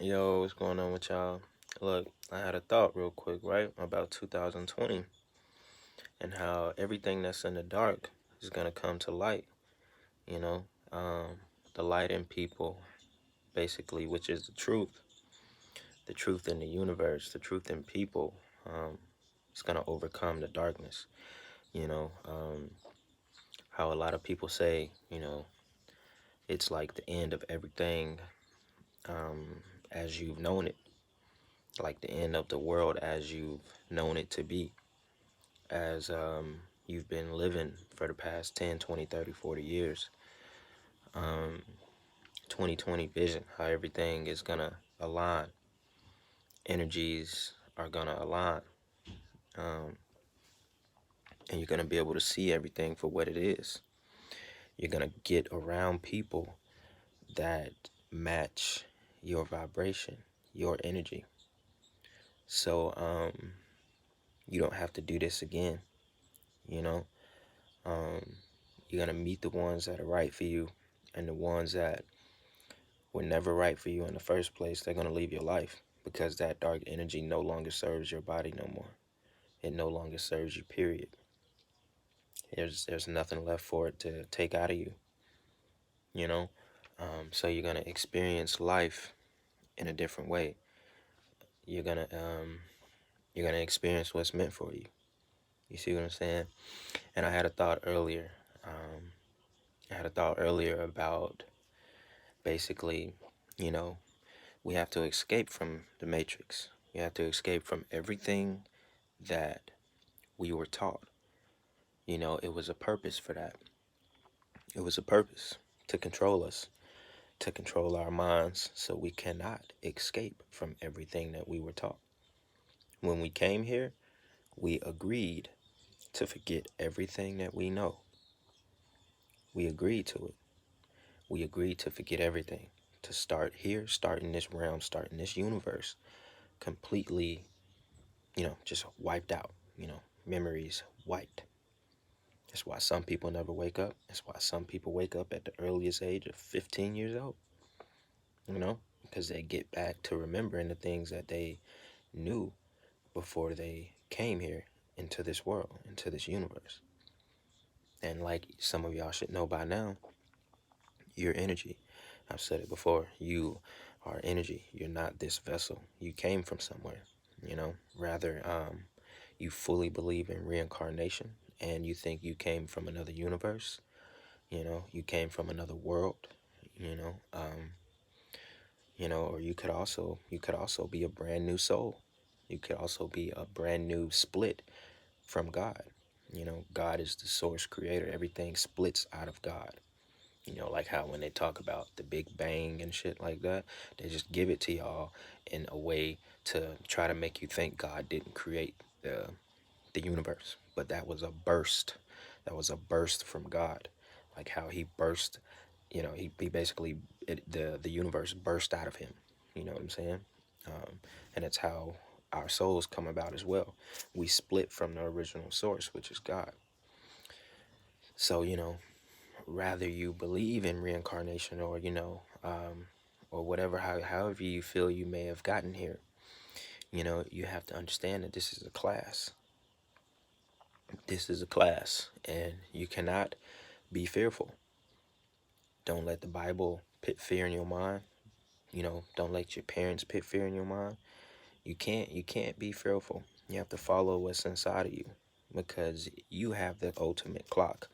Yo, what's going on with y'all? Look, I had a thought real quick, right? About 2020 and how everything that's in the dark is going to come to light, you know? Um, the light in people, basically, which is the truth in the universe, the truth in people. It's going to overcome the darkness, you know? How a lot of people say, it's like the end of everything um, as you've known it, like the end of the world as you've known it to be. As you've been living for the past 10, 20, 30, 40 years. 2020 vision, how everything is going to align. Energies are going to align. Um, and you're going to be able to see everything for what it is. You're going to get around people that match your vibration, your energy. So you don't have to do this again, you know? Um, you're going to meet the ones that are right for you and the ones that were never right for you in the first place. They're going to leave your life because that dark energy no longer serves your body no more. It no longer serves you, period. There's nothing left for it to take out of you, you know? So you're going to experience life in a different way. You're going to you're going to experience what's meant for you. You see what I'm saying? And I had a thought earlier. I had a thought earlier about basically, you know, we have to escape from the matrix. You have to escape from everything that we were taught. It was a purpose for that. It was a purpose to control us, to control our minds, so we cannot escape from everything that we were taught. When we came here, we agreed to forget everything that we know. We agreed to it. We agreed to forget everything, to start here, start in this realm, start in this universe, completely, just wiped out, memories wiped. That's why some people never wake up. That's why some people wake up at the earliest age of 15 years old, because they get back to remembering the things that they knew before they came here into this world, into this universe. And like some of y'all should know by now, your energy. I've said it before. You are energy. You're not this vessel. You came from somewhere, Rather, you fully believe in reincarnation and you think you came from another universe. You came from another world, you know, um, or you could also be a brand new soul. You could also be a brand new split from God. God is the source creator. Everything splits out of God. Like how when they talk about the Big Bang and shit like that, they just give it to y'all in a way to try to make you think God didn't create the universe, but that was a burst. That was a burst from God, like how he burst. He basically the universe burst out of him. You know what I'm saying? And it's how our souls come about as well. We split from the original source, which is God. So rather you believe in reincarnation or whatever, however you feel you may have gotten here, you have to understand that this is a class. This is a class, and you cannot be fearful. Don't let the Bible put fear in your mind. Don't let your parents put fear in your mind. You can't be fearful. You have to follow what's inside of you because you have the ultimate clock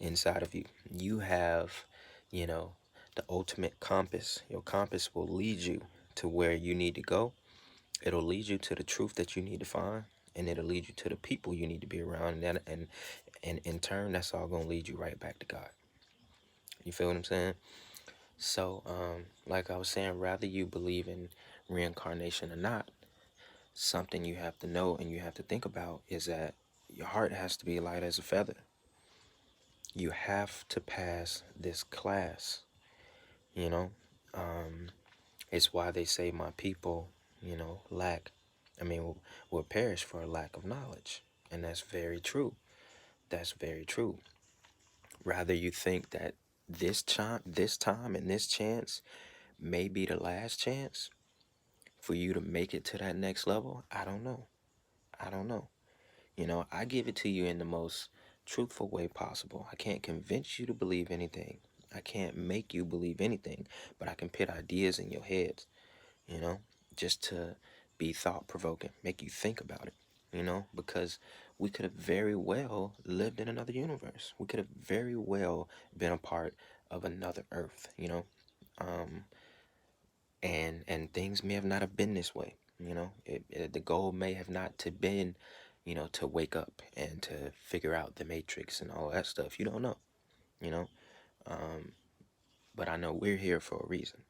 inside of you. You have, you know, the ultimate compass. Your compass will lead you to where you need to go. It'll lead you to the truth that you need to find, and it'll lead you to the people you need to be around, and in turn, that's all gonna lead you right back to God. You feel what I'm saying? So, like I was saying, rather you believe in reincarnation or not, something you have to know and you have to think about is that your heart has to be light as a feather. You have to pass this class, you know. It's why they say my people, lack, will perish for a lack of knowledge. And that's very true. That's very true. Rather you think that this time and this chance may be the last chance, For you to make it to that next level, I don't know. I don't know. I give it to you in the most truthful way possible. I can't convince you to believe anything. I can't make you believe anything, but I can put ideas in your heads, you know, just to be thought provoking, make you think about it, because we could have very well lived in another universe. We could have very well been a part of another Earth, um, and things may have not have been this way. The goal may have not to been, to wake up and to figure out the matrix and all that stuff. You don't know, you know. Um, but I know we're here for a reason.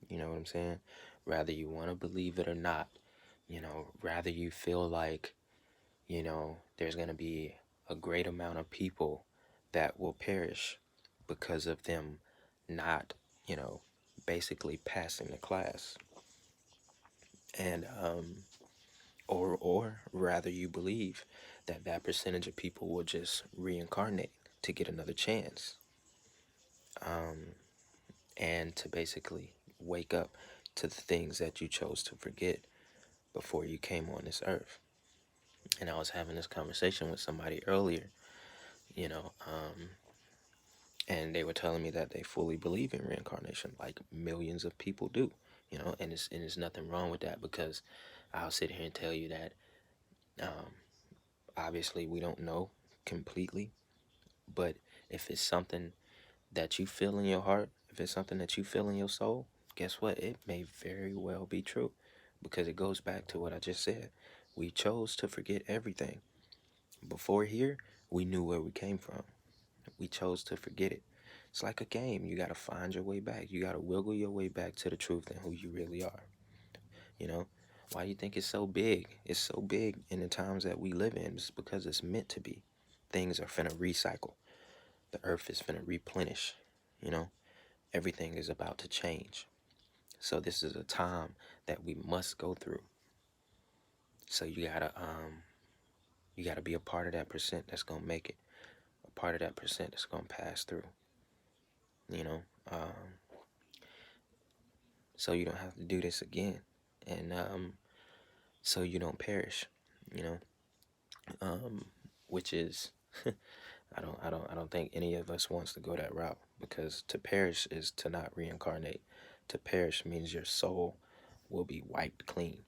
You know what I'm saying? Rather you want to believe it or not, rather you feel like, there's gonna be a great amount of people that will perish because of them not, you know, basically passing the class. And or rather you believe that that percentage of people will just reincarnate to get another chance, and to basically wake up to the things that you chose to forget before you came on this earth. And I was having this conversation with somebody earlier, you know and they were telling me that they fully believe in reincarnation, like millions of people do, and there's nothing wrong with that, because I'll sit here and tell you that, um, obviously we don't know completely, but if it's something that you feel in your heart, if it's something that you feel in your soul, guess what? It may very well be true, because it goes back to what I just said. We chose to forget everything. Before here, we knew where we came from. We chose to forget it. It's like a game. You got to find your way back. You got to wiggle your way back to the truth and who you really are. You know, why do you think it's so big? It's so big in the times that we live in. It's because it's meant to be. Things are finna recycle. The earth is finna replenish. You know, everything is about to change. So this is a time that we must go through. So you gotta be a part of that percent that's gonna make it. A part of that percent that's gonna pass through. You know, so you don't have to do this again, and so you don't perish. You know, um, which is I don't think any of us wants to go that route, because to perish is to not reincarnate. To perish means your soul will be wiped clean.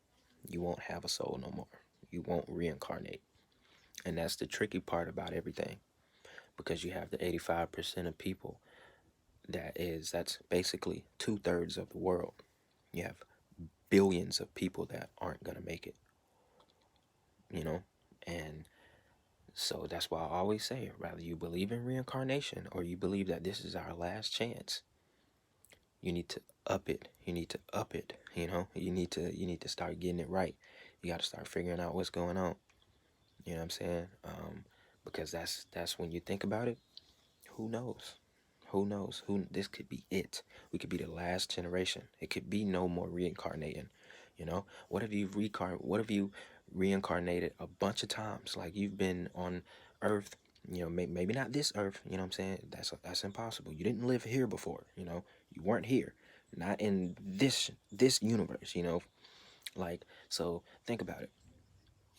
You won't have a soul no more. You won't reincarnate. And that's the tricky part about everything, because you have the 85% of people that's basically 2/3 of the world. You have billions of people that aren't going to make it, you know? And so that's why I always say, rather you believe in reincarnation or you believe that this is our last chance, you need to up it. You need to up it, you need to start getting it right. You got to start figuring out what's going on. You know what I'm saying? Because that's when you think about it, who knows? Who knows? Who this could be it. We could be the last generation. It could be no more reincarnating. What if you reincarnated a bunch of times? Like you've been on Earth, maybe not this Earth, you know what I'm saying? That's impossible. You didn't live here before, You weren't here. Not in this universe, Like, so think about it.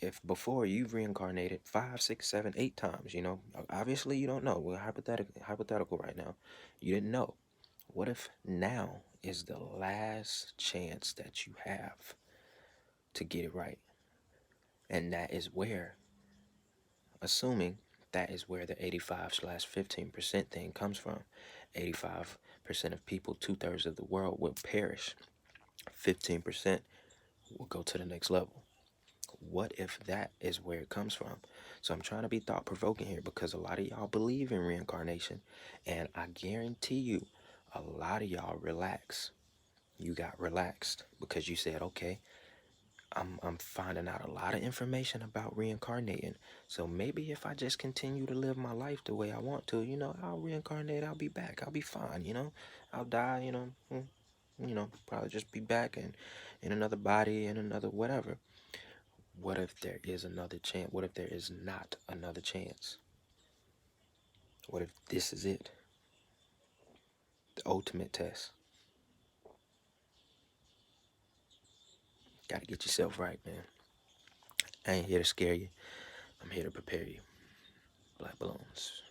If before you've reincarnated 5, 6, 7, 8 times, obviously you don't know. We're hypothetical right now. You didn't know. What if now is the last chance that you have to get it right? And that is where, assuming that is where the 85/15% thing comes from. 85% of people, 2/3 of the world will perish. 15% will go to the next level. What if that is where it comes from? So I'm trying to be thought provoking here, because a lot of y'all believe in reincarnation, and I guarantee you a lot of y'all relax. You got relaxed because you said, okay, I'm finding out a lot of information about reincarnating. So maybe if I just continue to live my life the way I want to, I'll reincarnate, I'll be back, I'll be fine, I'll die, probably just be back in another body, in another whatever. What if there is another chance? What if there is not another chance? What if this is it? The ultimate test. Got to get yourself right, man. I ain't here to scare you. I'm here to prepare you. Black balloons.